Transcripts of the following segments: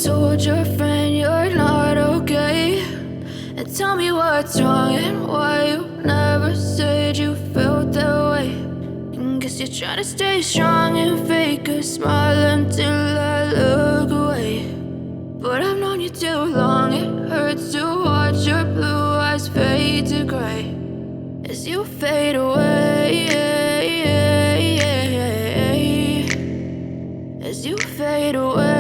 told your friend you're not okay, and tell me what's wrong and why you never said you felt that way. And guess you're trying to stay strong and fake a smile until I look away. But I've known you too long, it hurts to watch your blue eyes fade to gray as you fade away, as you fade away.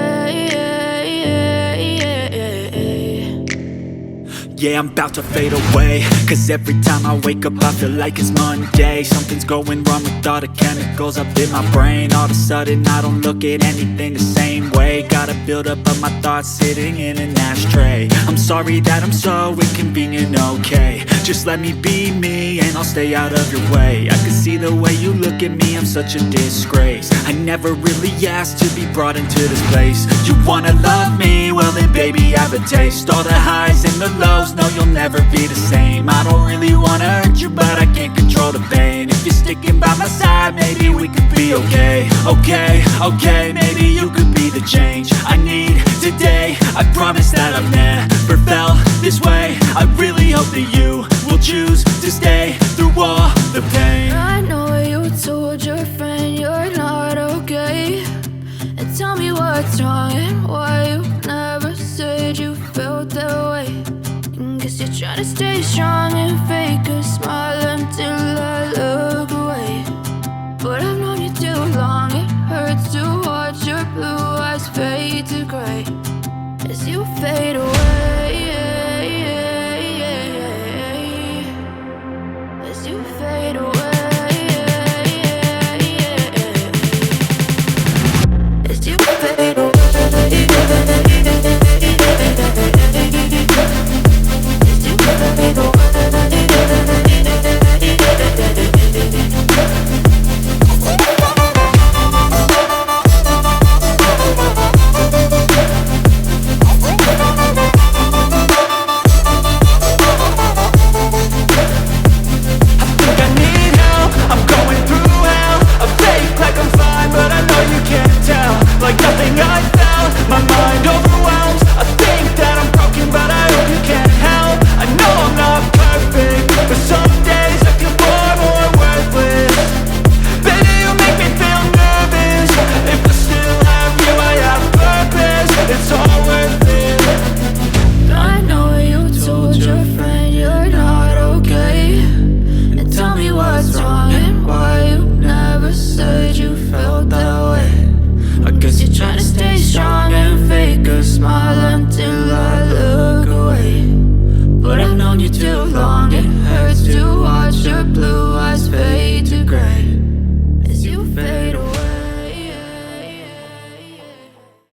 Yeah, I'm about to fade away, cause every time I wake up I feel like it's Monday. Something's going wrong with all the chemicals up in my brain. All of a sudden I don't look at anything the same way. Got a buildup of my thoughts sitting in an ashtray. I'm sorry that I'm so inconvenient, okay. Just let me be me and I'll stay out of your way. I can see the way you look at me, I'm such a disgrace. I never really asked to be brought into this place. You wanna love me? Well then baby have a taste. All the highs and the lows, no you'll never be the same. I don't really wanna hurt you but I can't control the pain. If you're sticking by my side maybe we could be okay. Okay, maybe you could be the change I need today. I promise that I've never felt this way. I really hope that you will choose to stay through all the pain. I know you told your friend you're not okay, and tell me what's wrong and why you never said you felt that way. And guess you're trying to stay strong and fake a smile until I look away. But I've known you too long, it hurts to watch your blue eyes fade to gray as you fade away.